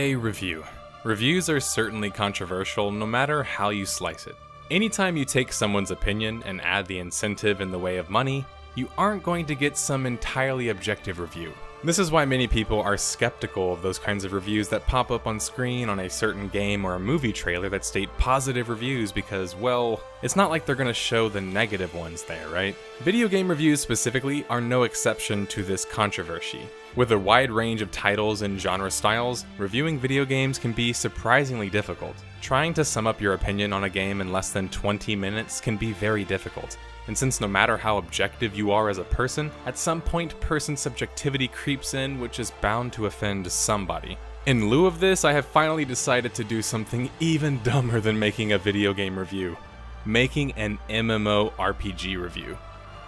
A review. Reviews are certainly controversial no matter how you slice it. Anytime you take someone's opinion and add the incentive in the way of money, you aren't going to get some entirely objective review. This is why many people are skeptical of those kinds of reviews that pop up on screen on a certain game or a movie trailer that state positive reviews because, well, it's not like they're going to show the negative ones there, right? Video game reviews specifically are no exception to this controversy. With a wide range of titles and genre styles, reviewing video games can be surprisingly difficult. Trying to sum up your opinion on a game in less than 20 minutes can be very difficult. And since no matter how objective you are as a person, at some point person subjectivity creeps in, which is bound to offend somebody. In lieu of this, I have finally decided to do something even dumber than making a video game review. Making an MMORPG review.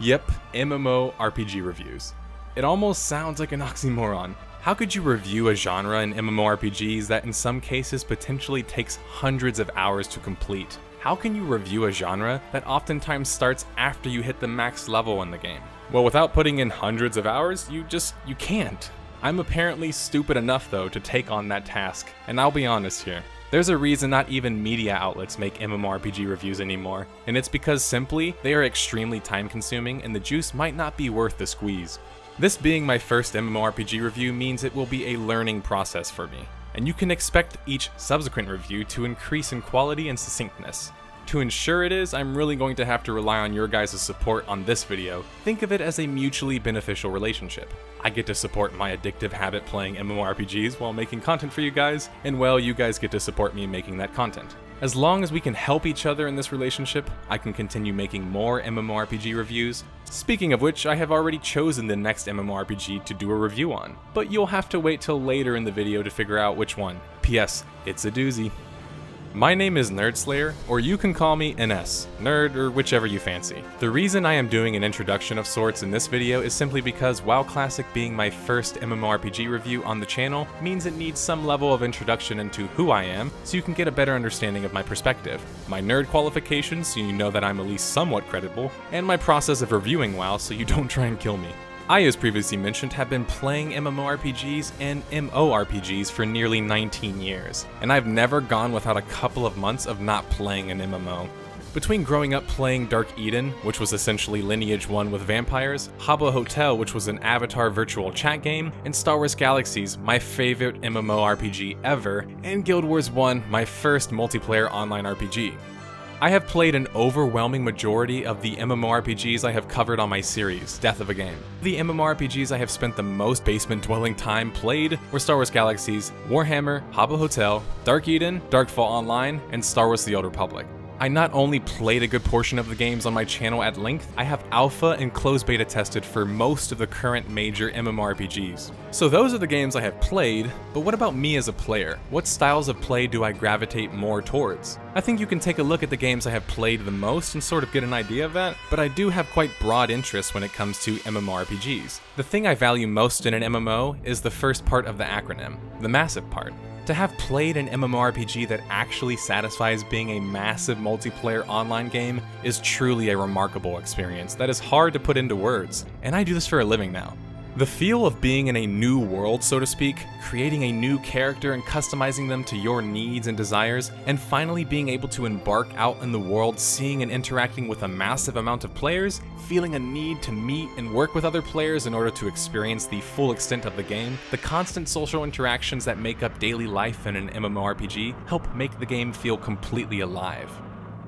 Yep, MMORPG reviews. It almost sounds like an oxymoron. How could you review a genre in MMORPGs that in some cases potentially takes hundreds of hours to complete? How can you review a genre that oftentimes starts after you hit the max level in the game? Well, without putting in hundreds of hours, you can't. I'm apparently stupid enough though to take on that task, and I'll be honest here. There's a reason not even media outlets make MMORPG reviews anymore, and it's because simply, they are extremely time consuming and the juice might not be worth the squeeze. This being my first MMORPG review means it will be a learning process for me, and you can expect each subsequent review to increase in quality and succinctness. To ensure it is, I'm really going to have to rely on your guys' support on this video. Think of it as a mutually beneficial relationship. I get to support my addictive habit playing MMORPGs while making content for you guys, and well, you guys get to support me making that content. As long as we can help each other in this relationship, I can continue making more MMORPG reviews. Speaking of which, I have already chosen the next MMORPG to do a review on, but you'll have to wait till later in the video to figure out which one. P.S. It's a doozy. My name is nerdSlayer, or you can call me NS, nerd, or whichever you fancy. The reason I am doing an introduction of sorts in this video is simply because WoW Classic being my first MMORPG review on the channel means it needs some level of introduction into who I am, so you can get a better understanding of my perspective, my nerd qualifications so you know that I'm at least somewhat credible, and my process of reviewing WoW so you don't try and kill me. I, as previously mentioned, have been playing MMORPGs and MORPGs for nearly 19 years, and I've never gone without a couple of months of not playing an MMO. Between growing up playing Dark Eden, which was essentially Lineage 1 with vampires, Habbo Hotel, which was an avatar virtual chat game, and Star Wars Galaxies, my favorite MMORPG ever, and Guild Wars 1, my first multiplayer online RPG. I have played an overwhelming majority of the MMORPGs I have covered on my series, Death of a Game. The MMORPGs I have spent the most basement-dwelling time played were Star Wars Galaxies, Warhammer, Habbo Hotel, Dark Eden, Darkfall Online, and Star Wars The Old Republic. I not only played a good portion of the games on my channel at length, I have alpha and closed beta tested for most of the current major MMORPGs. So those are the games I have played, but what about me as a player? What styles of play do I gravitate more towards? I think you can take a look at the games I have played the most and sort of get an idea of that, but I do have quite broad interests when it comes to MMORPGs. The thing I value most in an MMO is the first part of the acronym, the massive part. To have played an MMORPG that actually satisfies being a massive multiplayer online game is truly a remarkable experience that is hard to put into words, and I do this for a living now. The feel of being in a new world, so to speak, creating a new character and customizing them to your needs and desires, and finally being able to embark out in the world seeing and interacting with a massive amount of players, feeling a need to meet and work with other players in order to experience the full extent of the game, the constant social interactions that make up daily life in an MMORPG help make the game feel completely alive.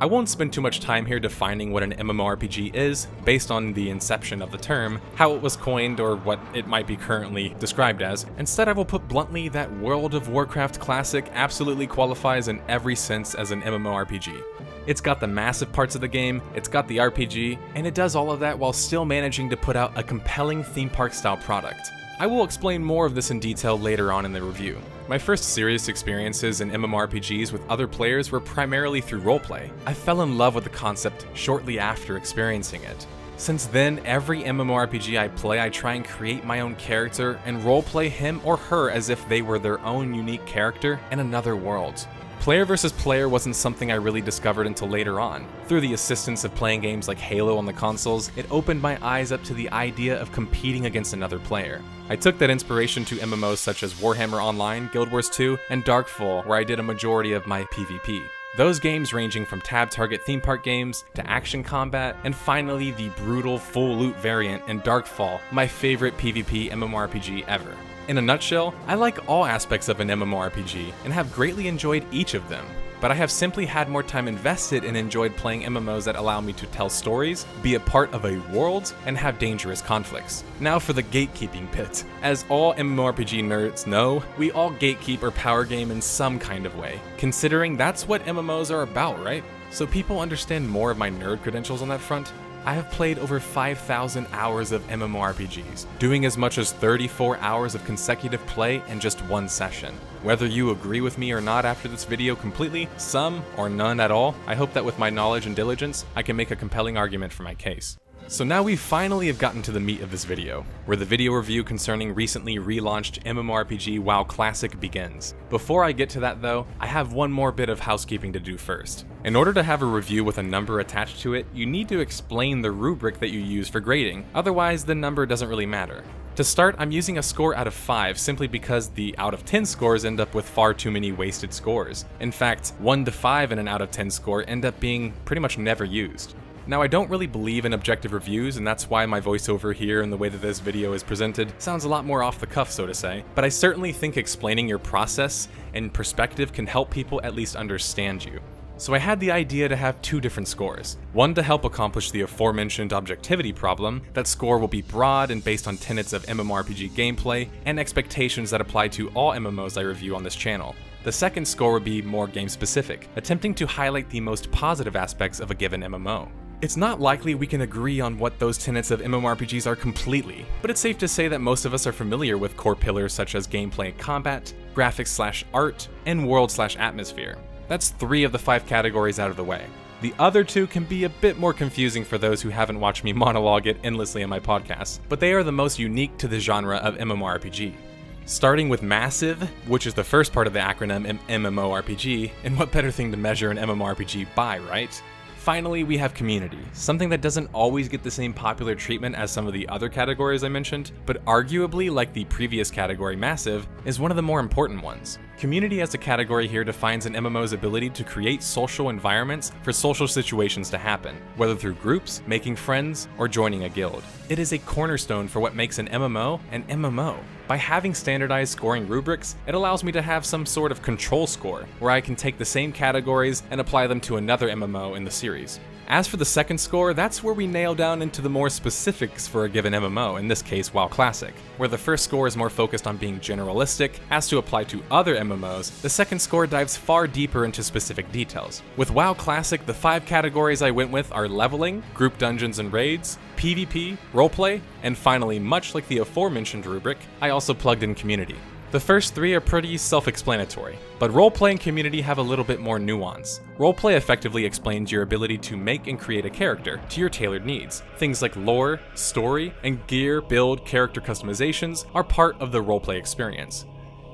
I won't spend too much time here defining what an MMORPG is, based on the inception of the term, how it was coined, or what it might be currently described as. Instead, I will put bluntly that World of Warcraft Classic absolutely qualifies in every sense as an MMORPG. It's got the massive parts of the game, it's got the RPG, and it does all of that while still managing to put out a compelling theme park style product. I will explain more of this in detail later on in the review. My first serious experiences in MMORPGs with other players were primarily through roleplay. I fell in love with the concept shortly after experiencing it. Since then, every MMORPG I play, I try and create my own character and roleplay him or her as if they were their own unique character in another world. Player versus player wasn't something I really discovered until later on. Through the assistance of playing games like Halo on the consoles, it opened my eyes up to the idea of competing against another player. I took that inspiration to MMOs such as Warhammer Online, Guild Wars 2, and Darkfall, where I did a majority of my PvP. Those games ranging from tab target theme park games to action combat, and finally the brutal full loot variant in Darkfall, my favorite PvP MMORPG ever. In a nutshell, I like all aspects of an MMORPG and have greatly enjoyed each of them, but I have simply had more time invested and enjoyed playing MMOs that allow me to tell stories, be a part of a world, and have dangerous conflicts. Now for the gatekeeping bit. As all MMORPG nerds know, we all gatekeep or power game in some kind of way, considering that's what MMOs are about, right? So people understand more of my nerd credentials on that front. I have played over 5,000 hours of MMORPGs, doing as much as 34 hours of consecutive play in just one session. Whether you agree with me or not after this video completely, some or none at all, I hope that with my knowledge and diligence, I can make a compelling argument for my case. So now we finally have gotten to the meat of this video, where the video review concerning recently relaunched MMORPG WoW Classic begins. Before I get to that though, I have one more bit of housekeeping to do first. In order to have a review with a number attached to it, you need to explain the rubric that you use for grading, otherwise the number doesn't really matter. To start, I'm using a score out of 5 simply because the out of 10 scores end up with far too many wasted scores. In fact, 1 to 5 in an out of 10 score end up being pretty much never used. Now, I don't really believe in objective reviews, and that's why my voiceover here and the way that this video is presented sounds a lot more off the cuff, so to say, but I certainly think explaining your process and perspective can help people at least understand you. So I had the idea to have 2 different scores. One to help accomplish the aforementioned objectivity problem. That score will be broad and based on tenets of MMORPG gameplay and expectations that apply to all MMOs I review on this channel. The second score would be more game-specific, attempting to highlight the most positive aspects of a given MMO. It's not likely we can agree on what those tenets of MMORPGs are completely, but it's safe to say that most of us are familiar with core pillars such as gameplay and combat, graphics/art, and world/atmosphere. That's 3 of the 5 categories out of the way. The other 2 can be a bit more confusing for those who haven't watched me monologue it endlessly in my podcast, but they are the most unique to the genre of MMORPG. Starting with massive, which is the first part of the acronym MMORPG, and what better thing to measure an MMORPG by, right? Finally, we have community, something that doesn't always get the same popular treatment as some of the other categories I mentioned, but arguably, like the previous category massive, is one of the more important ones. Community as a category here defines an MMO's ability to create social environments for social situations to happen, whether through groups, making friends, or joining a guild. It is a cornerstone for what makes an MMO an MMO. By having standardized scoring rubrics, it allows me to have some sort of control score, where I can take the same categories and apply them to another MMO in the series. As for the second score, that's where we nail down into the more specifics for a given MMO, in this case WoW Classic. Where the first score is more focused on being generalistic, as to apply to other MMOs, the second score dives far deeper into specific details. With WoW Classic, the 5 categories I went with are leveling, group dungeons and raids, PvP, roleplay, and finally, much like the aforementioned rubric, I also plugged in community. The first 3 are pretty self-explanatory, but roleplay and community have a little bit more nuance. Roleplay effectively explains your ability to make and create a character to your tailored needs. Things like lore, story, and gear, build, character customizations are part of the roleplay experience.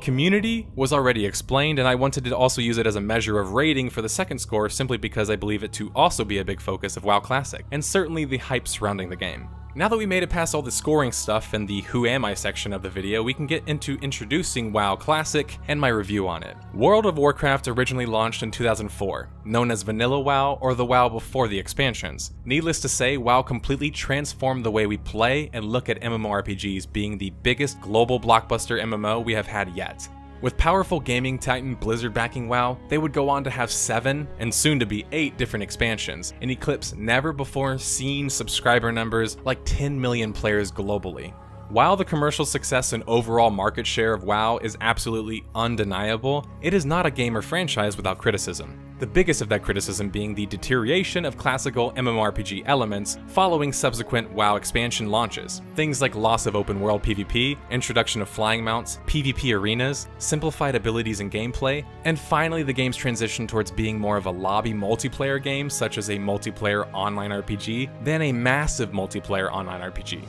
Community was already explained, and I wanted to also use it as a measure of rating for the second score simply because I believe it to also be a big focus of WoW Classic, and certainly the hype surrounding the game. Now that we made it past all the scoring stuff and the Who Am I section of the video, we can get into introducing WoW Classic and my review on it. World of Warcraft originally launched in 2004, known as Vanilla WoW or the WoW before the expansions. Needless to say, WoW completely transformed the way we play and look at MMORPGs, being the biggest global blockbuster MMO we have had yet. With powerful gaming titan Blizzard backing WoW, they would go on to have 7, and soon to be 8 different expansions, and eclipse never before seen subscriber numbers like 10 million players globally. While the commercial success and overall market share of WoW is absolutely undeniable, it is not a game or franchise without criticism. The biggest of that criticism being the deterioration of classical MMORPG elements following subsequent WoW expansion launches. Things like loss of open world PvP, introduction of flying mounts, PvP arenas, simplified abilities and gameplay, and finally the game's transition towards being more of a lobby multiplayer game such as a multiplayer online RPG than a massive multiplayer online RPG.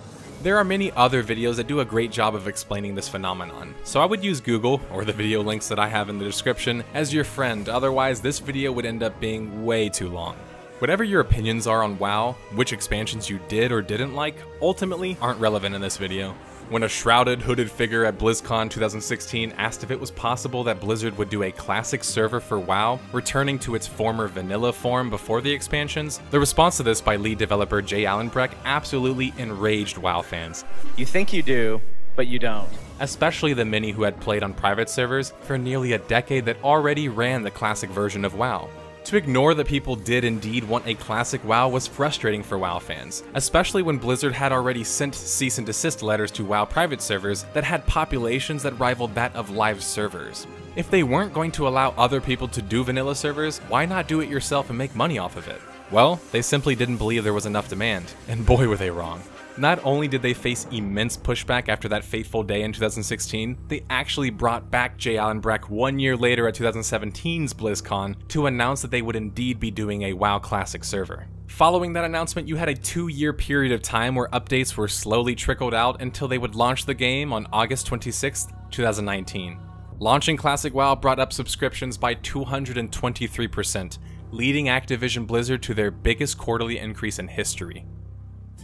There are many other videos that do a great job of explaining this phenomenon, so I would use Google, or the video links that I have in the description, as your friend, otherwise this video would end up being way too long. Whatever your opinions are on WoW, which expansions you did or didn't like, ultimately aren't relevant in this video. When a shrouded, hooded figure at BlizzCon 2016 asked if it was possible that Blizzard would do a classic server for WoW, returning to its former vanilla form before the expansions, the response to this by lead developer Jay Allenbreck absolutely enraged WoW fans. You think you do, but you don't. Especially the many who had played on private servers for nearly a decade that already ran the classic version of WoW. To ignore that people did indeed want a classic WoW was frustrating for WoW fans, especially when Blizzard had already sent cease and desist letters to WoW private servers that had populations that rivaled that of live servers. If they weren't going to allow other people to do vanilla servers, why not do it yourself and make money off of it? Well, they simply didn't believe there was enough demand, and boy were they wrong. Not only did they face immense pushback after that fateful day in 2016, they actually brought back Jay Allenbreck 1 year later at 2017's BlizzCon to announce that they would indeed be doing a WoW Classic server. Following that announcement, you had a 2-year period of time where updates were slowly trickled out until they would launch the game on August 26, 2019. Launching Classic WoW brought up subscriptions by 223%, leading Activision-Blizzard to their biggest quarterly increase in history.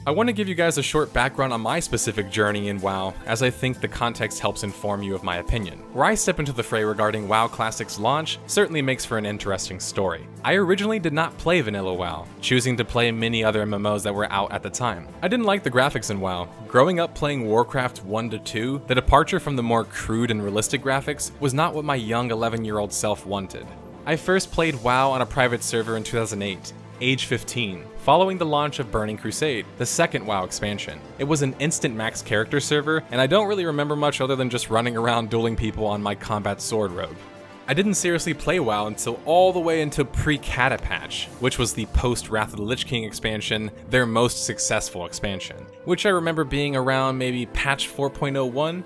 I want to give you guys a short background on my specific journey in WoW, as I think the context helps inform you of my opinion. Where I step into the fray regarding WoW Classic's launch certainly makes for an interesting story. I originally did not play vanilla WoW, choosing to play many other MMOs that were out at the time. I didn't like the graphics in WoW. Growing up playing Warcraft 1-2, the departure from the more crude and realistic graphics was not what my young 11-year-old self wanted. I first played WoW on a private server in 2008. Age 15, following the launch of Burning Crusade, the second WoW expansion. It was an instant max character server, and I don't really remember much other than just running around dueling people on my combat sword rogue. I didn't seriously play WoW until all the way into pre-Cata patch, which was the post-Wrath of the Lich King expansion, their most successful expansion, which I remember being around maybe patch 4.01.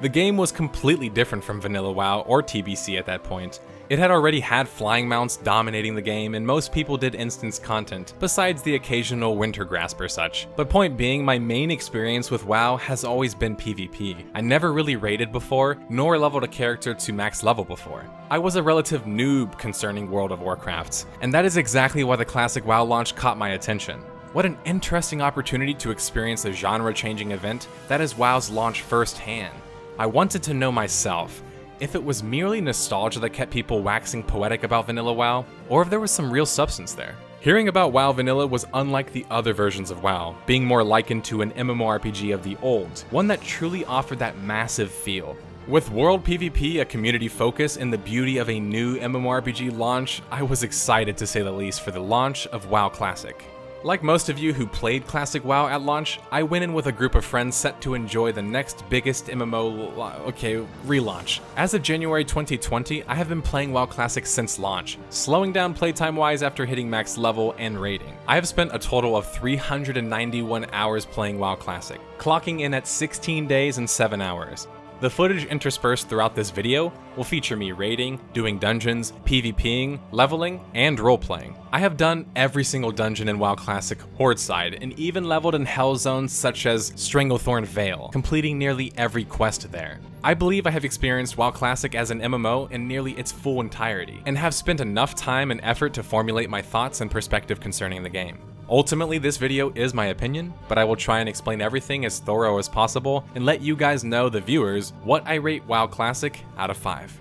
The game was completely different from vanilla WoW or TBC at that point. It had already had flying mounts dominating the game, and most people did instance content, besides the occasional winter grasp or such. But point being, my main experience with WoW has always been PvP. I never really raided before, nor leveled a character to max level before. I was a relative noob concerning World of Warcraft, and that is exactly why the classic WoW launch caught my attention. What an interesting opportunity to experience a genre-changing event that is WoW's launch firsthand. I wanted to know myself, if it was merely nostalgia that kept people waxing poetic about vanilla WoW, or if there was some real substance there. Hearing about WoW Vanilla was unlike the other versions of WoW, being more likened to an MMORPG of the old, one that truly offered that massive feel. With World PvP a community focus and the beauty of a new MMORPG launch, I was excited to say the least for the launch of WoW Classic. Like most of you who played Classic WoW at launch, I went in with a group of friends set to enjoy the next biggest relaunch. As of January 2020, I have been playing WoW Classic since launch, slowing down playtime wise after hitting max level and rating. I have spent a total of 391 hours playing WoW Classic, clocking in at 16 days and 7 hours. The footage interspersed throughout this video will feature me raiding, doing dungeons, PvPing, leveling, and roleplaying. I have done every single dungeon in WoW Classic Horde side, and even leveled in hell zones such as Stranglethorn Vale, completing nearly every quest there. I believe I have experienced WoW Classic as an MMO in nearly its full entirety, and have spent enough time and effort to formulate my thoughts and perspective concerning the game. Ultimately, this video is my opinion, but I will try and explain everything as thorough as possible and let you guys know, the viewers, what I rate WoW Classic out of 5.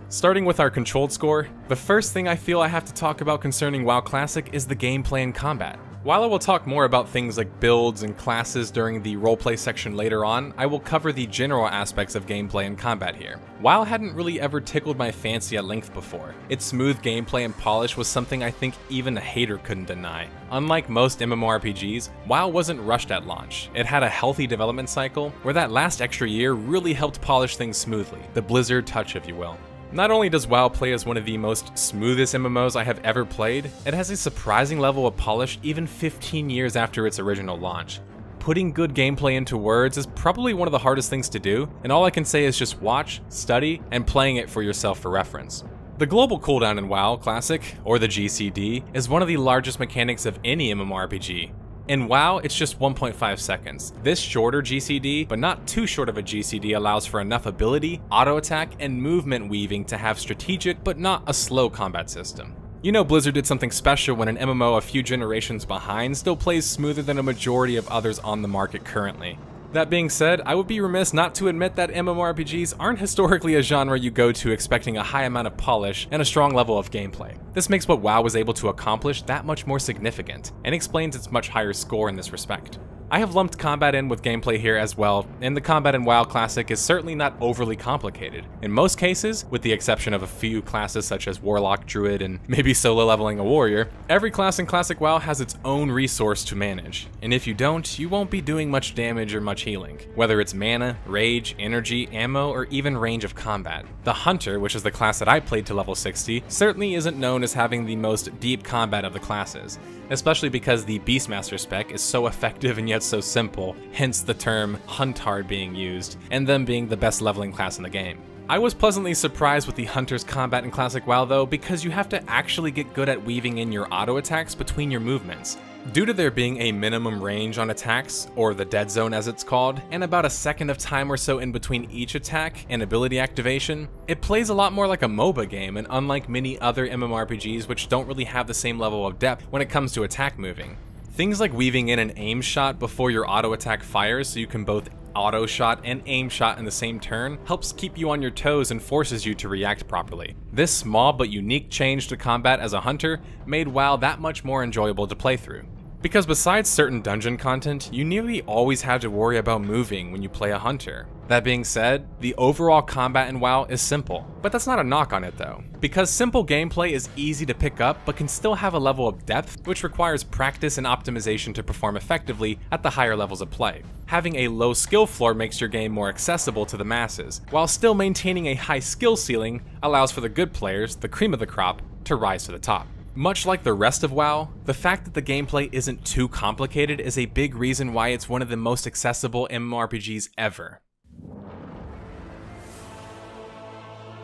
Starting with our controlled score, the first thing I feel I have to talk about concerning WoW Classic is the gameplay and combat. While I will talk more about things like builds and classes during the roleplay section later on, I will cover the general aspects of gameplay and combat here. WoW hadn't really ever tickled my fancy at length before. Its smooth gameplay and polish was something I think even a hater couldn't deny. Unlike most MMORPGs, WoW wasn't rushed at launch. It had a healthy development cycle, where that last extra year really helped polish things smoothly, the Blizzard touch if you will. Not only does WoW play as one of the most smoothest MMOs I have ever played, it has a surprising level of polish even 15 years after its original launch. Putting good gameplay into words is probably one of the hardest things to do, and all I can say is just watch, study, and playing it for yourself for reference. The global cooldown in WoW Classic, or the GCD, is one of the largest mechanics of any MMORPG. In WoW, it's just 1.5 seconds. This shorter GCD, but not too short of a GCD, allows for enough ability, auto attack, and movement weaving to have strategic, but not a slow combat system. You know Blizzard did something special when an MMO a few generations behind still plays smoother than a majority of others on the market currently. That being said, I would be remiss not to admit that MMORPGs aren't historically a genre you go to expecting a high amount of polish and a strong level of gameplay. This makes what WoW was able to accomplish that much more significant, and explains its much higher score in this respect. I have lumped combat in with gameplay here as well, and the combat in WoW Classic is certainly not overly complicated. In most cases, with the exception of a few classes such as Warlock, Druid, and maybe solo leveling a warrior, every class in Classic WoW has its own resource to manage, and if you don't, you won't be doing much damage or much healing, whether it's mana, rage, energy, ammo, or even range of combat. The Hunter, which is the class that I played to level 60, certainly isn't known as having the most deep combat of the classes, especially because the Beastmaster spec is so effective and yet so simple, hence the term Huntard being used, and them being the best leveling class in the game. I was pleasantly surprised with the Hunter's combat in Classic WoW though, because you have to actually get good at weaving in your auto attacks between your movements. Due to there being a minimum range on attacks, or the dead zone as it's called, and about a second of time or so in between each attack and ability activation, it plays a lot more like a MOBA game, and unlike many other MMORPGs which don't really have the same level of depth when it comes to attack moving. Things like weaving in an aim shot before your auto attack fires so you can both auto shot and aim shot in the same turn helps keep you on your toes and forces you to react properly. This small but unique change to combat as a hunter made WoW that much more enjoyable to play through. Because besides certain dungeon content, you nearly always had to worry about moving when you play a hunter. That being said, the overall combat in WoW is simple, but that's not a knock on it though. Because simple gameplay is easy to pick up but can still have a level of depth which requires practice and optimization to perform effectively at the higher levels of play. Having a low skill floor makes your game more accessible to the masses, while still maintaining a high skill ceiling allows for the good players, the cream of the crop, to rise to the top. Much like the rest of WoW, the fact that the gameplay isn't too complicated is a big reason why it's one of the most accessible MMORPGs ever.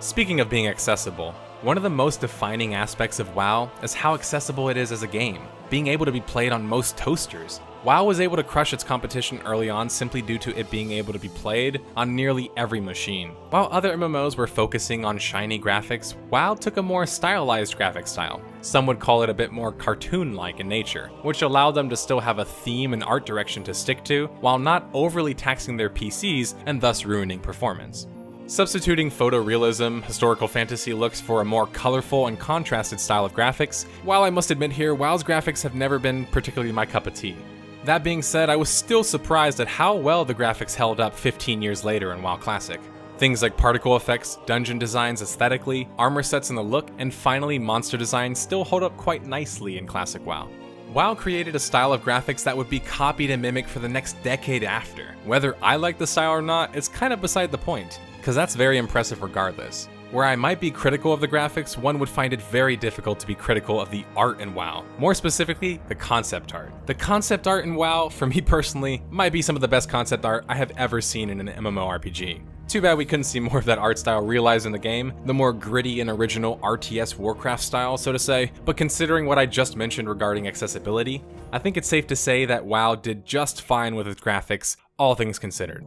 Speaking of being accessible, one of the most defining aspects of WoW is how accessible it is as a game, being able to be played on most toasters. WoW was able to crush its competition early on simply due to it being able to be played on nearly every machine. While other MMOs were focusing on shiny graphics, WoW took a more stylized graphic style. Some would call it a bit more cartoon-like in nature, which allowed them to still have a theme and art direction to stick to, while not overly taxing their PCs and thus ruining performance. Substituting photorealism, historical fantasy looks for a more colorful and contrasted style of graphics, while I must admit here, WoW's graphics have never been particularly my cup of tea. That being said, I was still surprised at how well the graphics held up 15 years later in WoW Classic. Things like particle effects, dungeon designs aesthetically, armor sets in the look, and finally monster designs still hold up quite nicely in Classic WoW. WoW created a style of graphics that would be copied and mimicked for the next decade after. Whether I like the style or not, it's kind of beside the point, because that's very impressive regardless. Where I might be critical of the graphics, one would find it very difficult to be critical of the art in WoW. More specifically, the concept art. The concept art in WoW, for me personally, might be some of the best concept art I have ever seen in an MMORPG. Too bad we couldn't see more of that art style realized in the game, the more gritty and original RTS Warcraft style, so to say, but considering what I just mentioned regarding accessibility, I think it's safe to say that WoW did just fine with its graphics, all things considered.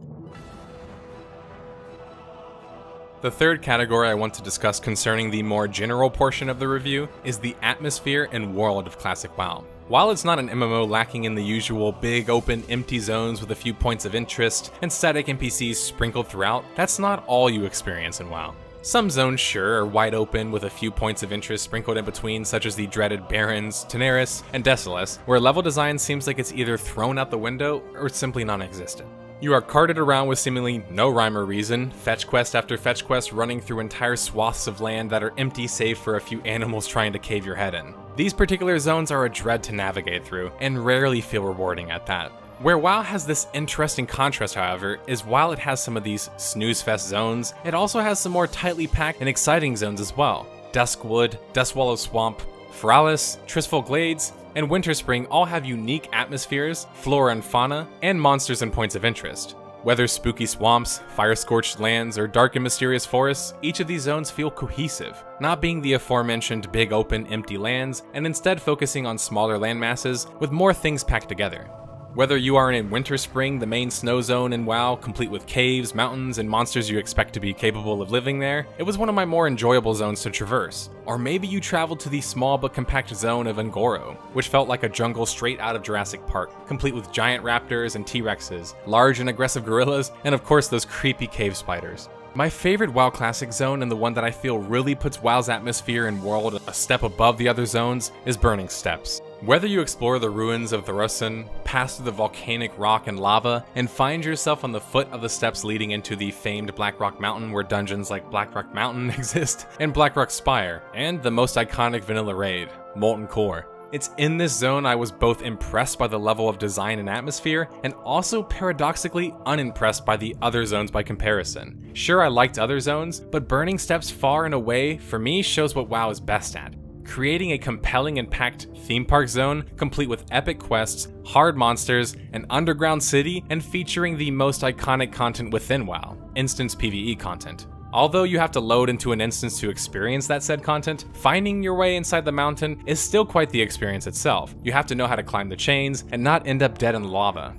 The third category I want to discuss concerning the more general portion of the review is the atmosphere and world of Classic WoW. While it's not an MMO lacking in the usual big open empty zones with a few points of interest and static NPCs sprinkled throughout, that's not all you experience in WoW. Some zones sure are wide open with a few points of interest sprinkled in between, such as the dreaded Barrens, Teneris, and Desolace, where level design seems like it's either thrown out the window or simply non-existent. You are carted around with seemingly no rhyme or reason, fetch quest after fetch quest running through entire swaths of land that are empty save for a few animals trying to cave your head in. These particular zones are a dread to navigate through, and rarely feel rewarding at that. Where WoW has this interesting contrast, however, is while it has some of these snooze-fest zones, it also has some more tightly packed and exciting zones as well. Duskwood, Duskwallow Swamp, Feralis, Tristful Glades, and Winterspring all have unique atmospheres, flora and fauna, and monsters and points of interest. Whether spooky swamps, fire-scorched lands, or dark and mysterious forests, each of these zones feel cohesive, not being the aforementioned big open empty lands, and instead focusing on smaller landmasses with more things packed together. Whether you are in Winter Spring, the main snow zone in WoW, complete with caves, mountains, and monsters you expect to be capable of living there, it was one of my more enjoyable zones to traverse. Or maybe you traveled to the small but compact zone of Ngoro, which felt like a jungle straight out of Jurassic Park, complete with giant raptors and T-Rexes, large and aggressive gorillas, and of course those creepy cave spiders. My favorite WoW Classic zone, and the one that I feel really puts WoW's atmosphere and world a step above the other zones, is Burning Steppes. Whether you explore the ruins of Thrussen, pass through the volcanic rock and lava, and find yourself on the foot of the steps leading into the famed Blackrock Mountain where dungeons like Blackrock Mountain exist, and Blackrock Spire, and the most iconic vanilla raid, Molten Core. It's in this zone I was both impressed by the level of design and atmosphere, and also paradoxically unimpressed by the other zones by comparison. Sure, I liked other zones, but Burning Steppes far and away, for me, shows what WoW is best at. Creating a compelling and packed theme park zone, complete with epic quests, hard monsters, an underground city, and featuring the most iconic content within WoW, instance PvE content. Although you have to load into an instance to experience that said content, finding your way inside the mountain is still quite the experience itself. You have to know how to climb the chains and not end up dead in lava.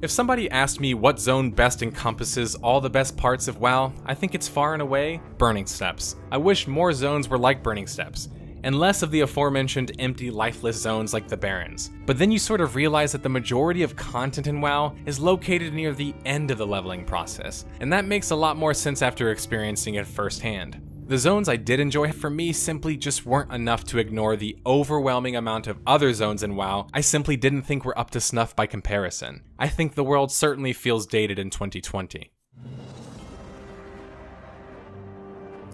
If somebody asked me what zone best encompasses all the best parts of WoW, I think it's far and away Burning Steppes. I wish more zones were like Burning Steppes, and less of the aforementioned empty, lifeless zones like the Barrens. But then you sort of realize that the majority of content in WoW is located near the end of the leveling process, and that makes a lot more sense after experiencing it firsthand. The zones I did enjoy for me simply just weren't enough to ignore the overwhelming amount of other zones in WoW I simply didn't think were up to snuff by comparison. I think the world certainly feels dated in 2020.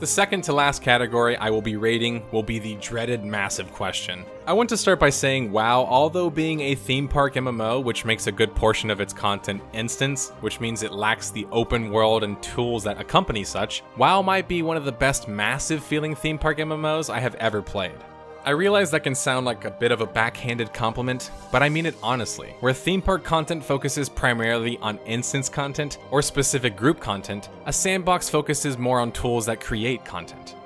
The second to last category I will be rating will be the dreaded massive question. I want to start by saying WoW, although being a theme park MMO, which makes a good portion of its content instance, which means it lacks the open world and tools that accompany such, WoW might be one of the best massive feeling theme park MMOs I have ever played. I realize that can sound like a bit of a backhanded compliment, but I mean it honestly. Where theme park content focuses primarily on instance content or specific group content, a sandbox focuses more on tools that create content.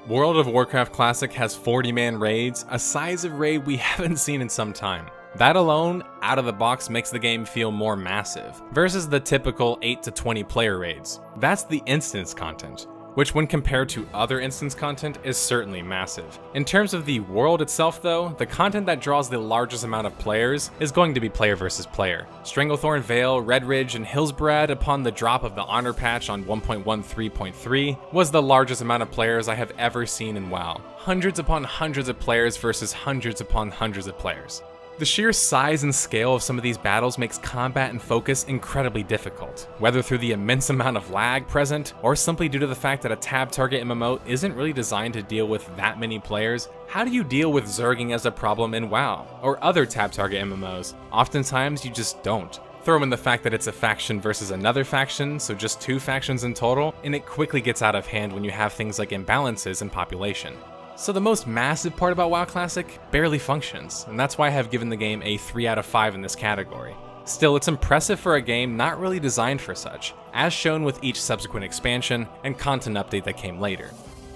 World of Warcraft Classic has 40-man raids, a size of raid we haven't seen in some time. That alone, out of the box, makes the game feel more massive, versus the typical 8 to 20 player raids. That's the instance content, which when compared to other instance content is certainly massive. In terms of the world itself though, the content that draws the largest amount of players is going to be player versus player. Stranglethorn Vale, Red Ridge, and Hillsbrad upon the drop of the Honor patch on 1.13.3 was the largest amount of players I have ever seen in WoW. Hundreds upon hundreds of players versus hundreds upon hundreds of players. The sheer size and scale of some of these battles makes combat and focus incredibly difficult, whether through the immense amount of lag present, or simply due to the fact that a tab target MMO isn't really designed to deal with that many players. How do you deal with zerging as a problem in WoW, or other tab target MMOs? Oftentimes you just don't. Throw in the fact that it's a faction versus another faction, so just 2 factions in total, and it quickly gets out of hand when you have things like imbalances in population. So the most massive part about WoW Classic barely functions, and that's why I have given the game a 3 out of 5 in this category. Still, it's impressive for a game not really designed for such, as shown with each subsequent expansion and content update that came later.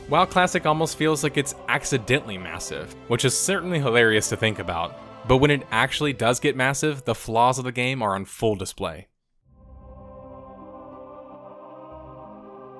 WoW Classic almost feels like it's accidentally massive, which is certainly hilarious to think about, but when it actually does get massive, the flaws of the game are on full display.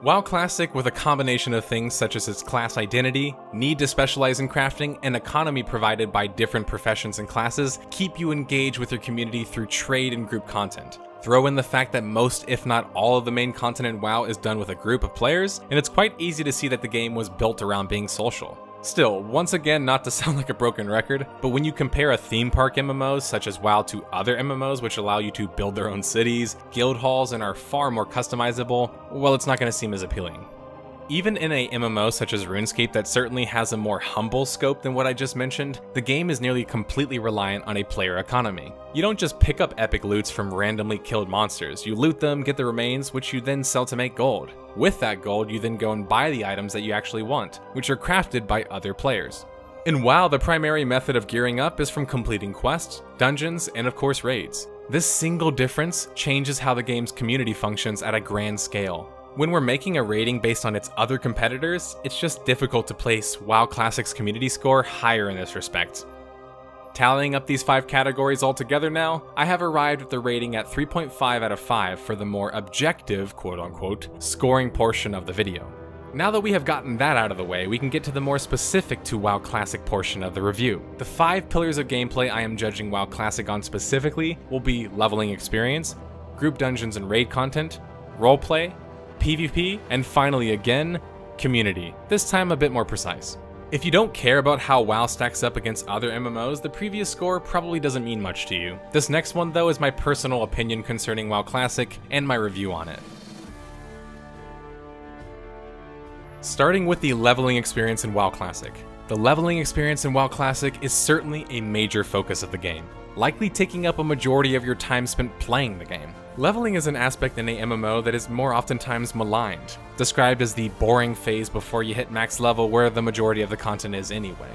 WoW Classic, with a combination of things such as its class identity, need to specialize in crafting, and economy provided by different professions and classes, keep you engaged with your community through trade and group content. Throw in the fact that most, if not all, of the main content in WoW is done with a group of players, and it's quite easy to see that the game was built around being social. Still, once again, not to sound like a broken record, but when you compare a theme park MMOs such as WoW to other MMOs which allow you to build their own cities, guild halls, and are far more customizable, well, it's not going to seem as appealing. Even in a MMO such as RuneScape that certainly has a more humble scope than what I just mentioned, the game is nearly completely reliant on a player economy. You don't just pick up epic loots from randomly killed monsters, you loot them, get the remains, which you then sell to make gold. With that gold, you then go and buy the items that you actually want, which are crafted by other players. In WoW, the primary method of gearing up is from completing quests, dungeons, and of course raids. This single difference changes how the game's community functions at a grand scale. When we're making a rating based on its other competitors, it's just difficult to place WoW Classic's community score higher in this respect. Tallying up these 5 categories all together now, I have arrived at the rating at 3.5 out of 5 for the more objective, quote-unquote, scoring portion of the video. Now that we have gotten that out of the way, we can get to the more specific to WoW Classic portion of the review. The 5 pillars of gameplay I am judging WoW Classic on specifically will be leveling experience, group dungeons and raid content, roleplay, PvP, and finally again, community, this time a bit more precise. If you don't care about how WoW stacks up against other MMOs, the previous score probably doesn't mean much to you. This next one though is my personal opinion concerning WoW Classic and my review on it. Starting with the leveling experience in WoW Classic. The leveling experience in WoW Classic is certainly a major focus of the game, likely taking up a majority of your time spent playing the game. Leveling is an aspect in a MMO that is more oftentimes maligned, described as the boring phase before you hit max level where the majority of the content is anyway.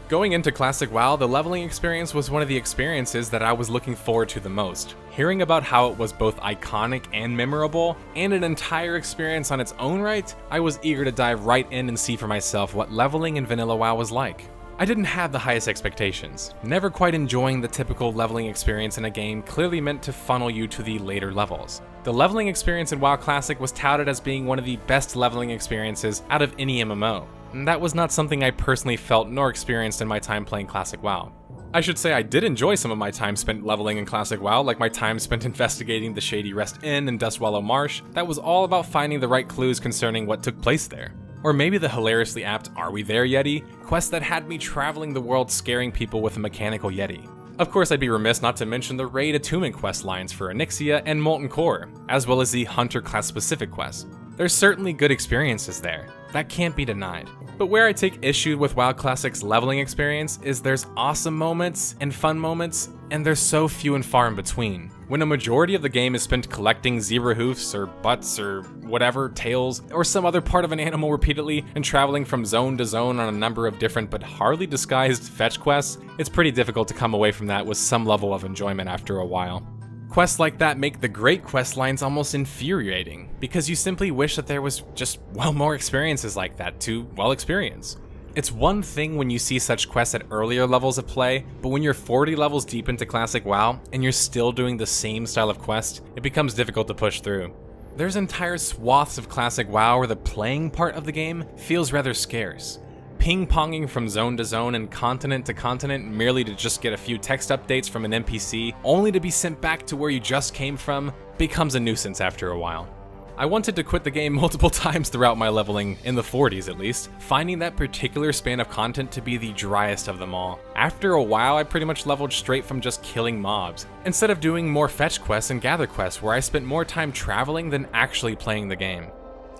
Going into Classic WoW, the leveling experience was one of the experiences that I was looking forward to the most. Hearing about how it was both iconic and memorable, and an entire experience on its own right, I was eager to dive right in and see for myself what leveling in vanilla WoW was like. I didn't have the highest expectations, never quite enjoying the typical leveling experience in a game clearly meant to funnel you to the later levels. The leveling experience in WoW Classic was touted as being one of the best leveling experiences out of any MMO, and that was not something I personally felt nor experienced in my time playing Classic WoW. I should say I did enjoy some of my time spent leveling in Classic WoW, like my time spent investigating the Shady Rest Inn and Dustwallow Marsh. That was all about finding the right clues concerning what took place there. Or maybe the hilariously apt Are We There Yeti? Quest that had me traveling the world scaring people with a mechanical yeti. Of course, I'd be remiss not to mention the raid attunement quest lines for Onyxia and Molten Core, as well as the Hunter class specific quests. There's certainly good experiences there, that can't be denied. But where I take issue with WoW Classic's leveling experience is there's awesome moments and fun moments, and there's so few and far in between. When a majority of the game is spent collecting zebra hoofs or butts or whatever, tails, or some other part of an animal repeatedly and traveling from zone to zone on a number of different but hardly disguised fetch quests, it's pretty difficult to come away from that with some level of enjoyment after a while. Quests like that make the great quest lines almost infuriating, because you simply wish that there was just, well, more experiences like that to, well, experience. It's one thing when you see such quests at earlier levels of play, but when you're 40 levels deep into Classic WoW and you're still doing the same style of quest, it becomes difficult to push through. There's entire swaths of Classic WoW where the playing part of the game feels rather scarce. Ping-ponging from zone to zone and continent to continent merely to just get a few text updates from an NPC, only to be sent back to where you just came from, becomes a nuisance after a while. I wanted to quit the game multiple times throughout my leveling, in the 40s at least, finding that particular span of content to be the driest of them all. After a while, I pretty much leveled straight from just killing mobs, instead of doing more fetch quests and gather quests where I spent more time traveling than actually playing the game.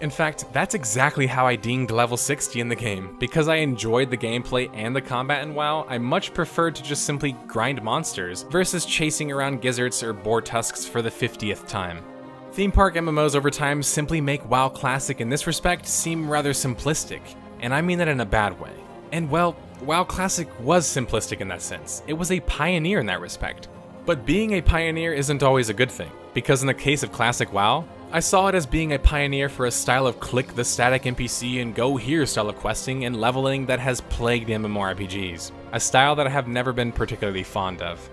In fact, that's exactly how I dinged level 60 in the game. Because I enjoyed the gameplay and the combat in WoW, I much preferred to just simply grind monsters versus chasing around gizzards or boar tusks for the 50th time. Theme park MMOs over time simply make WoW Classic in this respect seem rather simplistic, and I mean that in a bad way. And well, WoW Classic was simplistic in that sense. It was a pioneer in that respect. But being a pioneer isn't always a good thing, because in the case of Classic WoW, I saw it as being a pioneer for a style of click the static NPC and go here style of questing and leveling that has plagued MMORPGs, a style that I have never been particularly fond of.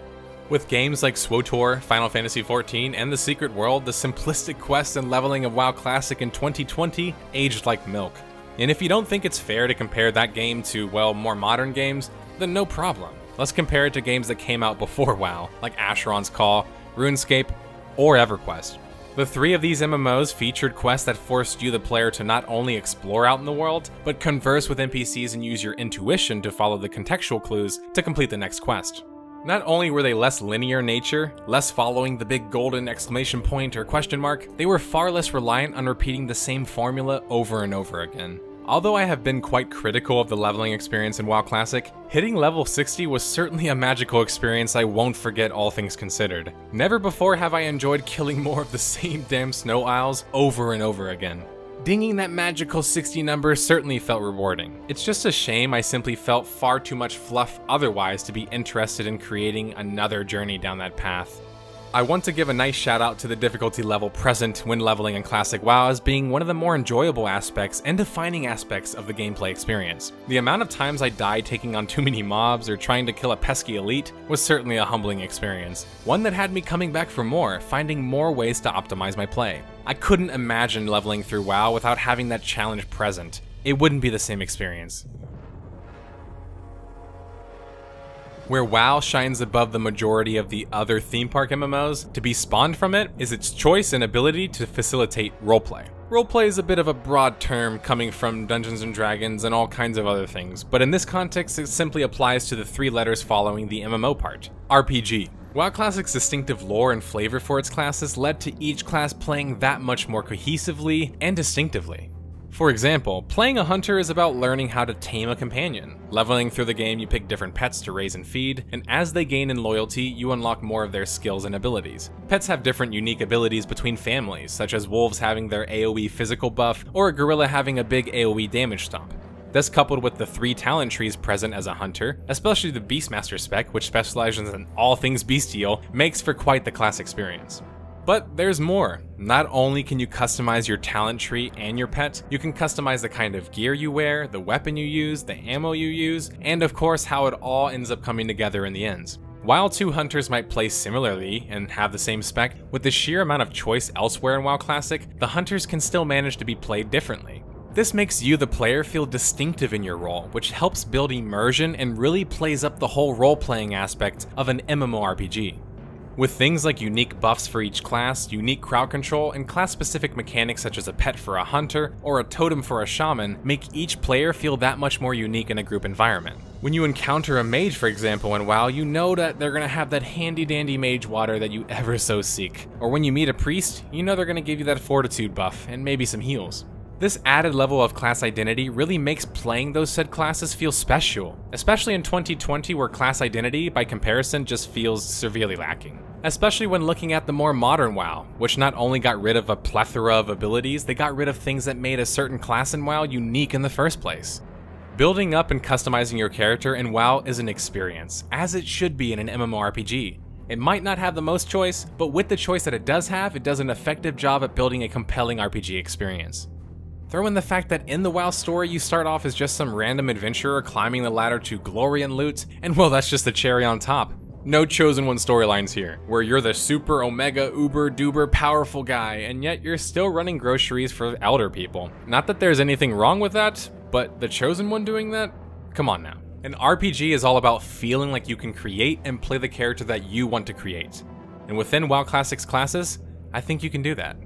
With games like SWTOR, Final Fantasy XIV, and The Secret World, the simplistic quest and leveling of WoW Classic in 2020 aged like milk. And if you don't think it's fair to compare that game to, well, more modern games, then no problem. Let's compare it to games that came out before WoW, like Asheron's Call, RuneScape, or EverQuest. The 3 of these MMOs featured quests that forced you, the player, to not only explore out in the world, but converse with NPCs and use your intuition to follow the contextual clues to complete the next quest. Not only were they less linear in nature, less following the big golden exclamation point or question mark, they were far less reliant on repeating the same formula over and over again. Although I have been quite critical of the leveling experience in WoW Classic, hitting level 60 was certainly a magical experience I won't forget, all things considered. Never before have I enjoyed killing more of the same damn snow isles over and over again. Dinging that magical 60 number certainly felt rewarding. It's just a shame I simply felt far too much fluff otherwise to be interested in creating another journey down that path. I want to give a nice shout out to the difficulty level present when leveling in Classic WoW as being one of the more enjoyable aspects and defining aspects of the gameplay experience. The amount of times I died taking on too many mobs or trying to kill a pesky elite was certainly a humbling experience. One that had me coming back for more, finding more ways to optimize my play. I couldn't imagine leveling through WoW without having that challenge present. It wouldn't be the same experience. Where WoW shines above the majority of the other theme park MMOs, to be spawned from it is its choice and ability to facilitate roleplay. Roleplay is a bit of a broad term coming from Dungeons & Dragons and all kinds of other things, but in this context it simply applies to the 3 letters following the MMO part, RPG. WoW Classic's distinctive lore and flavor for its classes led to each class playing that much more cohesively and distinctively. For example, playing a hunter is about learning how to tame a companion. Leveling through the game, you pick different pets to raise and feed, and as they gain in loyalty, you unlock more of their skills and abilities. Pets have different unique abilities between families, such as wolves having their AoE physical buff, or a gorilla having a big AoE damage stomp. This, coupled with the 3 talent trees present as a hunter, especially the Beastmaster spec, which specializes in all things bestial, makes for quite the class experience. But there's more. Not only can you customize your talent tree and your pet, you can customize the kind of gear you wear, the weapon you use, the ammo you use, and of course how it all ends up coming together in the end. While 2 hunters might play similarly and have the same spec, with the sheer amount of choice elsewhere in WoW Classic, the hunters can still manage to be played differently. This makes you, the player, feel distinctive in your role, which helps build immersion and really plays up the whole role-playing aspect of an MMORPG. With things like unique buffs for each class, unique crowd control, and class-specific mechanics such as a pet for a hunter or a totem for a shaman make each player feel that much more unique in a group environment. When you encounter a mage, for example, in WoW, you know that they're gonna have that handy-dandy mage water that you ever so seek. Or when you meet a priest, you know they're gonna give you that fortitude buff and maybe some heals. This added level of class identity really makes playing those said classes feel special, especially in 2020 where class identity, by comparison, just feels severely lacking. Especially when looking at the more modern WoW, which not only got rid of a plethora of abilities, they got rid of things that made a certain class in WoW unique in the first place. Building up and customizing your character in WoW is an experience, as it should be in an MMORPG. It might not have the most choice, but with the choice that it does have, it does an effective job at building a compelling RPG experience. Throw in the fact that in the WoW story you start off as just some random adventurer climbing the ladder to glory and loot, and well, that's just the cherry on top. No Chosen One storylines here, where you're the super omega uber duber powerful guy, and yet you're still running groceries for elder people. Not that there's anything wrong with that, but the Chosen One doing that? Come on now. An RPG is all about feeling like you can create and play the character that you want to create. And within WoW Classic's classes, I think you can do that.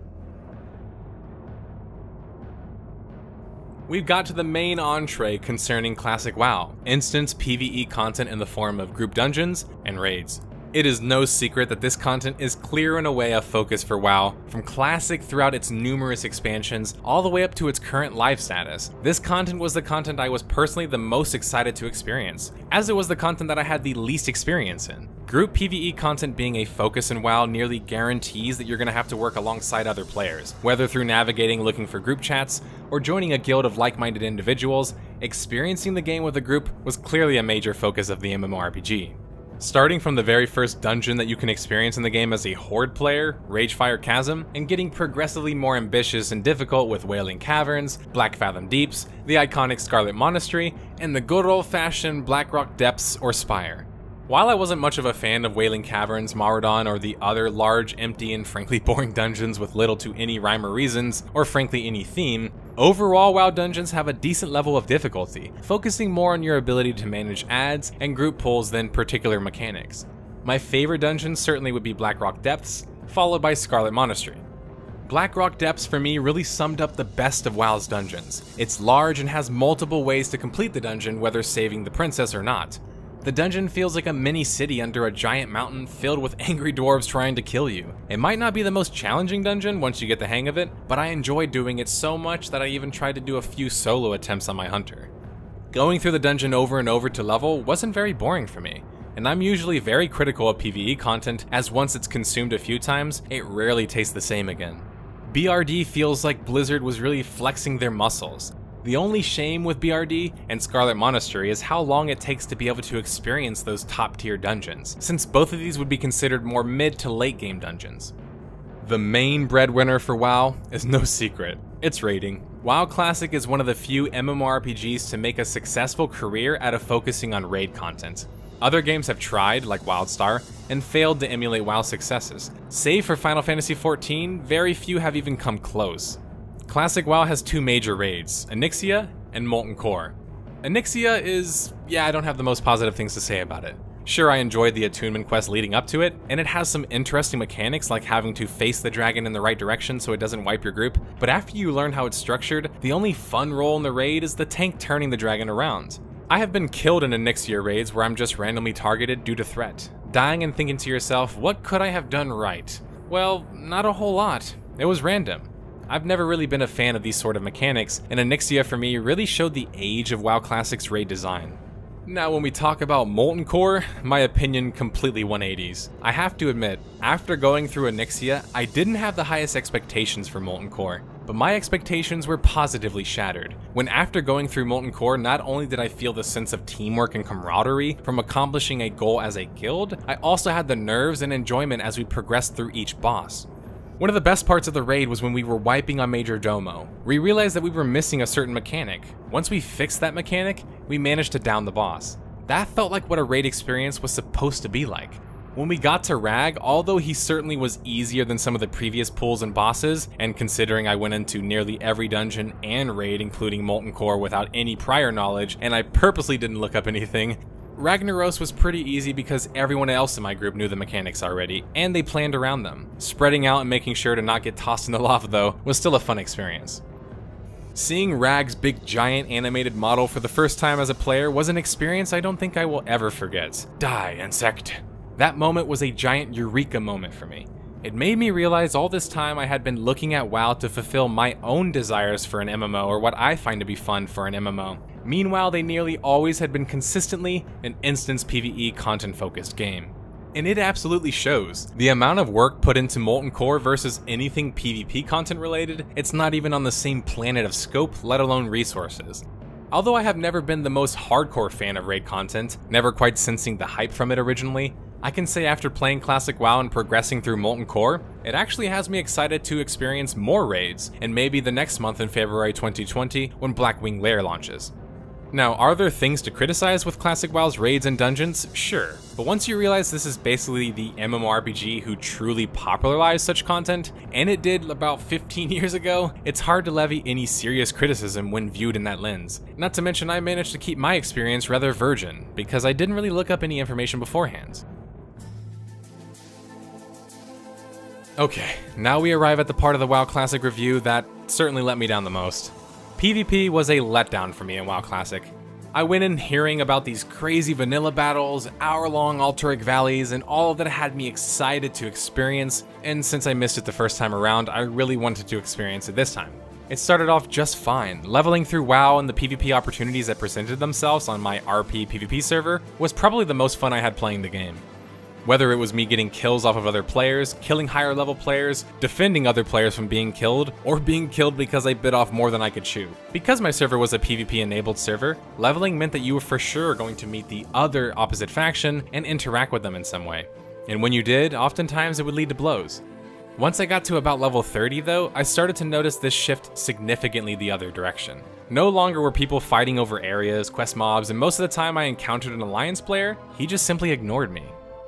We've got to the main entree concerning Classic WoW, instance PvE content in the form of group dungeons and raids. It is no secret that this content is clear and away a focus for WoW, from Classic throughout its numerous expansions, all the way up to its current live status. This content was the content I was personally the most excited to experience, as it was the content that I had the least experience in. Group PvE content being a focus in WoW nearly guarantees that you're going to have to work alongside other players, whether through navigating looking for group chats, or joining a guild of like-minded individuals. Experiencing the game with a group was clearly a major focus of the MMORPG. Starting from the very first dungeon that you can experience in the game as a Horde player, Ragefire Chasm, and getting progressively more ambitious and difficult with Wailing Caverns, Black Fathom Deeps, the iconic Scarlet Monastery, and the good old-fashioned Blackrock Depths or Spire. While I wasn't much of a fan of Wailing Caverns, Maraudon, or the other large, empty, and frankly boring dungeons with little to any rhyme or reasons, or frankly any theme, overall WoW dungeons have a decent level of difficulty, focusing more on your ability to manage adds and group pulls than particular mechanics. My favorite dungeon certainly would be Blackrock Depths, followed by Scarlet Monastery. Blackrock Depths for me really summed up the best of WoW's dungeons. It's large and has multiple ways to complete the dungeon, whether saving the princess or not. The dungeon feels like a mini city under a giant mountain filled with angry dwarves trying to kill you. It might not be the most challenging dungeon once you get the hang of it, but I enjoy doing it so much that I even tried to do a few solo attempts on my hunter. Going through the dungeon over and over to level wasn't very boring for me, and I'm usually very critical of PvE content, as once it's consumed a few times, it rarely tastes the same again. BRD feels like Blizzard was really flexing their muscles. The only shame with BRD and Scarlet Monastery is how long it takes to be able to experience those top tier dungeons, since both of these would be considered more mid to late game dungeons. The main breadwinner for WoW is no secret, it's raiding. WoW Classic is one of the few MMORPGs to make a successful career out of focusing on raid content. Other games have tried, like WildStar, and failed to emulate WoW's successes. Save for Final Fantasy XIV, very few have even come close. Classic WoW has two major raids, Onyxia and Molten Core. Onyxia is, I don't have the most positive things to say about it. Sure, I enjoyed the attunement quest leading up to it, and it has some interesting mechanics like having to face the dragon in the right direction so it doesn't wipe your group, but after you learn how it's structured, the only fun role in the raid is the tank turning the dragon around. I have been killed in Onyxia raids where I'm just randomly targeted due to threat, dying and thinking to yourself, what could I have done right? Well, not a whole lot. It was random. I've never really been a fan of these sort of mechanics, and Onyxia for me really showed the age of WoW Classic's raid design. Now when we talk about Molten Core, my opinion completely 180s. I have to admit, after going through Onyxia, I didn't have the highest expectations for Molten Core, but my expectations were positively shattered. When after going through Molten Core, not only did I feel the sense of teamwork and camaraderie from accomplishing a goal as a guild, I also had the nerves and enjoyment as we progressed through each boss. One of the best parts of the raid was when we were wiping on Major Domo. We realized that we were missing a certain mechanic. Once we fixed that mechanic, we managed to down the boss. That felt like what a raid experience was supposed to be like. When we got to Rag, although he certainly was easier than some of the previous pulls and bosses, and considering I went into nearly every dungeon and raid including Molten Core without any prior knowledge, and I purposely didn't look up anything, Ragnaros was pretty easy because everyone else in my group knew the mechanics already, and they planned around them. Spreading out and making sure to not get tossed in the lava though was still a fun experience. Seeing Rag's big giant animated model for the first time as a player was an experience I don't think I will ever forget. Die, insect. That moment was a giant eureka moment for me. It made me realize all this time I had been looking at WoW to fulfill my own desires for an MMO or what I find to be fun for an MMO. Meanwhile, they nearly always had been consistently an instance PvE content-focused game. And it absolutely shows. The amount of work put into Molten Core versus anything PvP content related, it's not even on the same planet of scope, let alone resources. Although I have never been the most hardcore fan of raid content, never quite sensing the hype from it originally, I can say after playing Classic WoW and progressing through Molten Core, it actually has me excited to experience more raids, and maybe the next month in February 2020 when Blackwing Lair launches. Now, are there things to criticize with Classic WoW's raids and dungeons? Sure, but once you realize this is basically the MMORPG who truly popularized such content, and it did about 15 years ago, it's hard to levy any serious criticism when viewed in that lens. Not to mention I managed to keep my experience rather virgin, because I didn't really look up any information beforehand. Okay, now we arrive at the part of the WoW Classic review that certainly let me down the most. PvP was a letdown for me in WoW Classic. I went in hearing about these crazy vanilla battles, hour-long Altaric valleys, and all of that had me excited to experience, and since I missed it the first time around, I really wanted to experience it this time. It started off just fine. Leveling through WoW and the PvP opportunities that presented themselves on my RP PvP server was probably the most fun I had playing the game. Whether it was me getting kills off of other players, killing higher level players, defending other players from being killed, or being killed because I bit off more than I could chew. Because my server was a PvP enabled server, leveling meant that you were for sure going to meet the other opposite faction and interact with them in some way. And when you did, oftentimes it would lead to blows. Once I got to about level 30 though, I started to notice this shift significantly the other direction. No longer were people fighting over areas, quest mobs, and most of the time I encountered an alliance player, he just simply ignored me.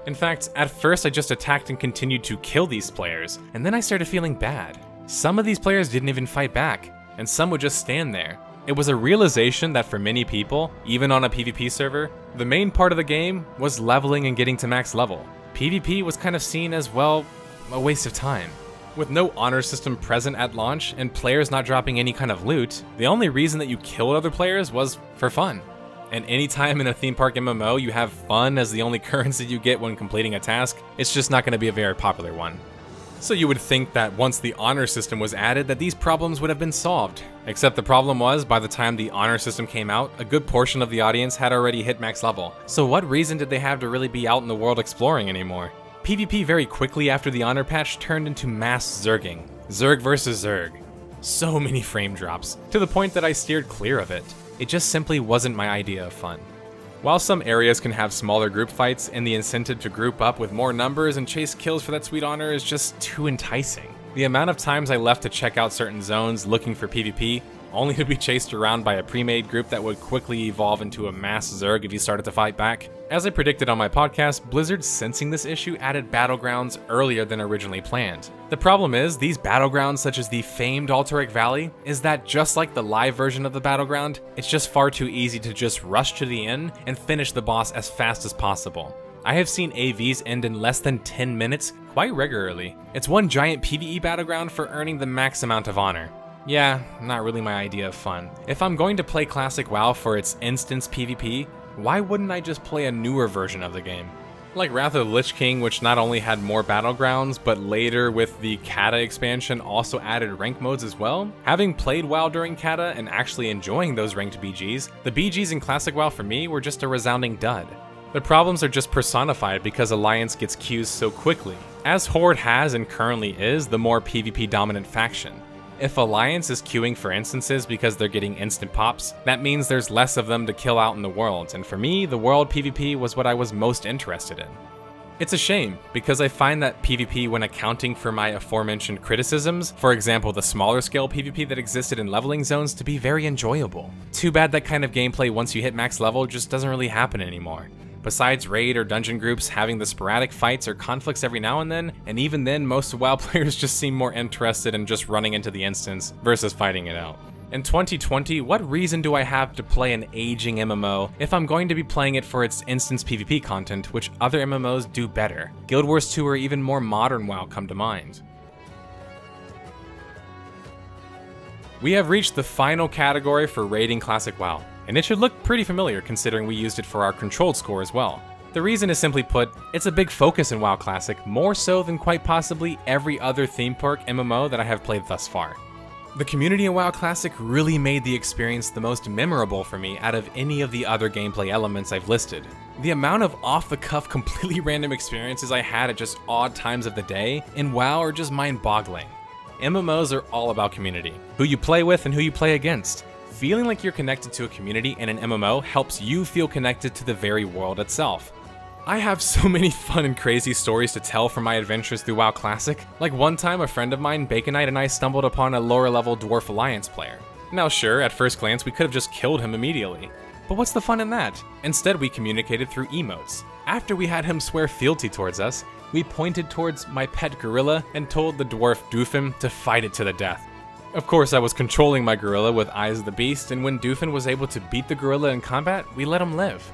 In fact, at first I just attacked and continued to kill these players, and then I started feeling bad. Some of these players didn't even fight back, and some would just stand there. It was a realization that for many people, even on a PvP server, the main part of the game was leveling and getting to max level. PvP was kind of seen as, well, a waste of time. With no honor system present at launch and players not dropping any kind of loot, the only reason that you killed other players was for fun. And anytime in a theme park MMO you have fun as the only currency you get when completing a task, it's just not going to be a very popular one. So you would think that once the honor system was added that these problems would have been solved. Except the problem was, by the time the honor system came out, a good portion of the audience had already hit max level. So what reason did they have to really be out in the world exploring anymore? PvP very quickly after the honor patch turned into mass zerging. Zerg versus Zerg. So many frame drops, to the point that I steered clear of it. It just simply wasn't my idea of fun. While some areas can have smaller group fights, and the incentive to group up with more numbers and chase kills for that sweet honor is just too enticing. The amount of times I left to check out certain zones looking for PvP, only to be chased around by a pre-made group that would quickly evolve into a mass Zerg if you started to fight back. As I predicted on my podcast, Blizzard, sensing this issue, added battlegrounds earlier than originally planned. The problem is, these battlegrounds, such as the famed Alterac Valley, is that just like the live version of the battleground, it's just far too easy to just rush to the end and finish the boss as fast as possible. I have seen AVs end in less than 10 minutes quite regularly. It's one giant PvE battleground for earning the max amount of honor. Yeah, not really my idea of fun. If I'm going to play Classic WoW for its instance PvP, why wouldn't I just play a newer version of the game? Like Wrath of the Lich King, which not only had more battlegrounds, but later with the Kata expansion also added rank modes as well. Having played WoW during Kata and actually enjoying those ranked BGs, the BGs in Classic WoW for me were just a resounding dud. The problems are just personified because Alliance gets queues so quickly, as Horde has and currently is the more PvP dominant faction. If Alliance is queuing for instances because they're getting instant pops, that means there's less of them to kill out in the world, and for me, the world PvP was what I was most interested in. It's a shame, because I find that PvP, when accounting for my aforementioned criticisms, for example the smaller scale PvP that existed in leveling zones, to be very enjoyable. Too bad that kind of gameplay once you hit max level just doesn't really happen anymore. Besides raid or dungeon groups having the sporadic fights or conflicts every now and then, and even then most WoW players just seem more interested in just running into the instance versus fighting it out. In 2020, what reason do I have to play an aging MMO if I'm going to be playing it for its instance PvP content, which other MMOs do better? Guild Wars 2 or even more modern WoW come to mind. We have reached the final category for rating Classic WoW, and it should look pretty familiar considering we used it for our controlled score as well. The reason is simply put, it's a big focus in WoW Classic, more so than quite possibly every other theme park MMO that I have played thus far. The community in WoW Classic really made the experience the most memorable for me out of any of the other gameplay elements I've listed. The amount of off-the-cuff, completely random experiences I had at just odd times of the day in WoW are just mind-boggling. MMOs are all about community, who you play with and who you play against. Feeling like you're connected to a community in an MMO helps you feel connected to the very world itself. I have so many fun and crazy stories to tell from my adventures through WoW Classic. Like one time a friend of mine, Baconite, and I stumbled upon a lower level Dwarf Alliance player. Now sure, at first glance we could have just killed him immediately. But what's the fun in that? Instead we communicated through emotes. After we had him swear fealty towards us, we pointed towards my pet gorilla and told the dwarf Doofin to fight it to the death. Of course, I was controlling my gorilla with Eyes of the Beast, and when Doofin was able to beat the gorilla in combat, we let him live.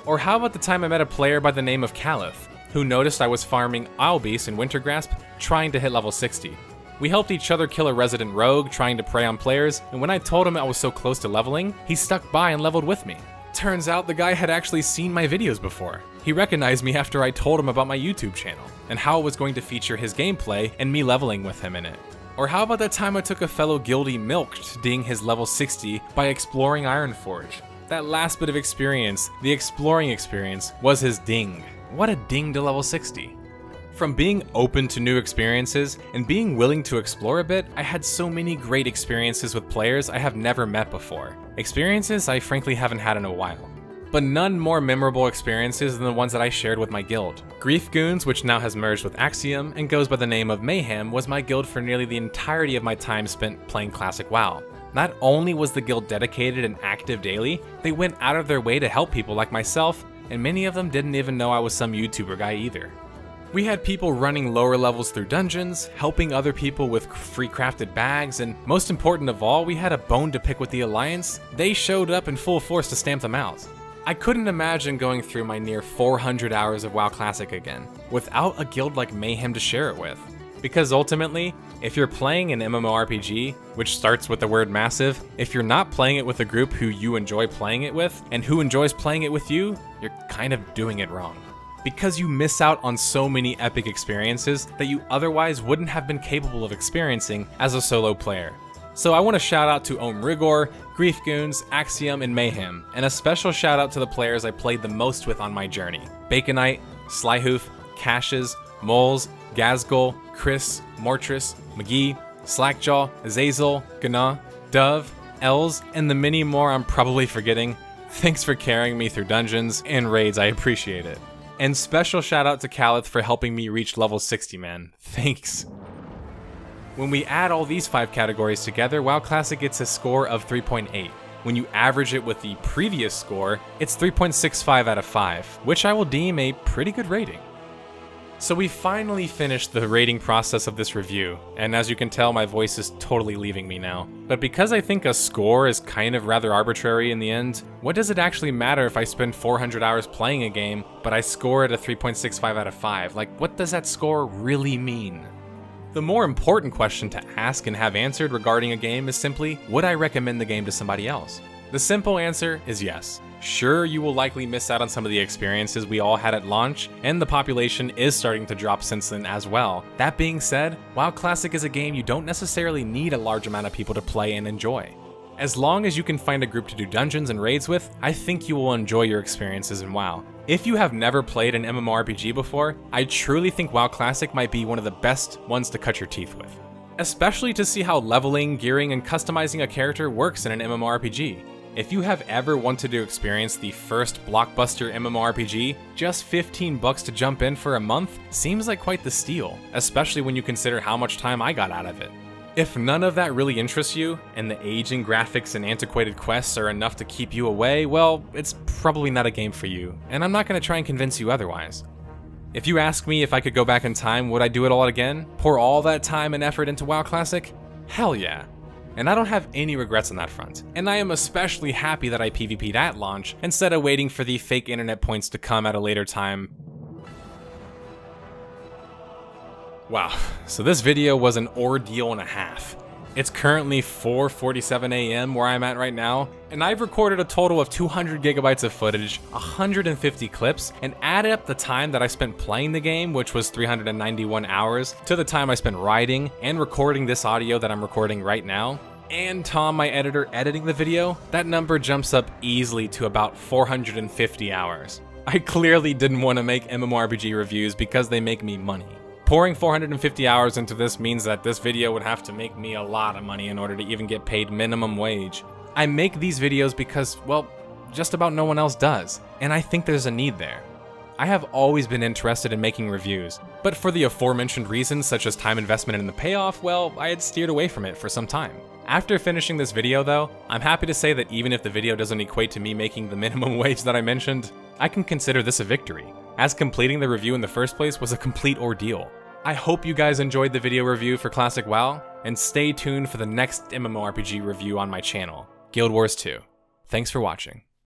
Or how about the time I met a player by the name of Caliph, who noticed I was farming Owlbeast in Wintergrasp, trying to hit level 60. We helped each other kill a resident rogue trying to prey on players, and when I told him I was so close to leveling, he stuck by and leveled with me. Turns out the guy had actually seen my videos before. He recognized me after I told him about my YouTube channel, and how it was going to feature his gameplay and me leveling with him in it. Or how about that time I took a fellow guildie milked ding his level 60 by exploring Ironforge? That last bit of experience, the exploring experience, was his ding. What a ding to level 60. From being open to new experiences and being willing to explore a bit, I had so many great experiences with players I have never met before. Experiences I frankly haven't had in a while. But none more memorable experiences than the ones that I shared with my guild. Grief Goons, which now has merged with Axiom and goes by the name of Mayhem, was my guild for nearly the entirety of my time spent playing Classic WoW. Not only was the guild dedicated and active daily, they went out of their way to help people like myself, and many of them didn't even know I was some YouTuber guy either. We had people running lower levels through dungeons, helping other people with free crafted bags, and most important of all, we had a bone to pick with the Alliance. They showed up in full force to stamp them out. I couldn't imagine going through my near 400 hours of WoW Classic again, without a guild like Mayhem to share it with. Because ultimately, if you're playing an MMORPG, which starts with the word massive, if you're not playing it with a group who you enjoy playing it with, and who enjoys playing it with you, you're kind of doing it wrong. Because you miss out on so many epic experiences that you otherwise wouldn't have been capable of experiencing as a solo player. So I want to shout out to Ohm Rigor, Grief Goons, Axiom, and Mayhem, and a special shout out to the players I played the most with on my journey. Baconite, Slyhoof, Caches, Moles, Gazgul, Chris, Mortress, McGee, Slackjaw, Azazel, Gana, Dove, Els, and the many more I'm probably forgetting. Thanks for carrying me through dungeons and raids, I appreciate it. And special shout out to Calith for helping me reach level 60, man. Thanks. When we add all these 5 categories together, WoW Classic gets a score of 3.8. When you average it with the previous score, it's 3.65 out of 5, which I will deem a pretty good rating. So we finally finished the rating process of this review, and as you can tell, my voice is totally leaving me now. But because I think a score is kind of rather arbitrary in the end, what does it actually matter if I spend 400 hours playing a game, but I score it a 3.65 out of 5? Like, what does that score really mean? The more important question to ask and have answered regarding a game is simply, would I recommend the game to somebody else? The simple answer is yes. Sure, you will likely miss out on some of the experiences we all had at launch, and the population is starting to drop since then as well. That being said, WoW Classic is a game you don't necessarily need a large amount of people to play and enjoy. As long as you can find a group to do dungeons and raids with, I think you will enjoy your experiences in WoW. If you have never played an MMORPG before, I truly think WoW Classic might be one of the best ones to cut your teeth with. Especially to see how leveling, gearing, and customizing a character works in an MMORPG. If you have ever wanted to experience the first blockbuster MMORPG, just 15 bucks to jump in for a month seems like quite the steal, especially when you consider how much time I got out of it. If none of that really interests you, and the aging graphics and antiquated quests are enough to keep you away, well, it's probably not a game for you, and I'm not going to try and convince you otherwise. If you ask me if I could go back in time, would I do it all again? Pour all that time and effort into WoW Classic? Hell yeah. And I don't have any regrets on that front. And I am especially happy that I PvP'd at launch, instead of waiting for the fake internet points to come at a later time. Wow, so this video was an ordeal and a half. It's currently 4:47 AM where I'm at right now, and I've recorded a total of 200 gigabytes of footage, 150 clips, and added up the time that I spent playing the game, which was 391 hours, to the time I spent writing and recording this audio that I'm recording right now, and Tom, my editor, editing the video, that number jumps up easily to about 450 hours. I clearly didn't want to make MMORPG reviews because they make me money. Pouring 450 hours into this means that this video would have to make me a lot of money in order to even get paid minimum wage. I make these videos because, well, just about no one else does, and I think there's a need there. I have always been interested in making reviews, but for the aforementioned reasons such as time investment and the payoff, well, I had steered away from it for some time. After finishing this video though, I'm happy to say that even if the video doesn't equate to me making the minimum wage that I mentioned, I can consider this a victory, as completing the review in the first place was a complete ordeal. I hope you guys enjoyed the video review for Classic WoW, and stay tuned for the next MMORPG review on my channel, Guild Wars 2. Thanks for watching.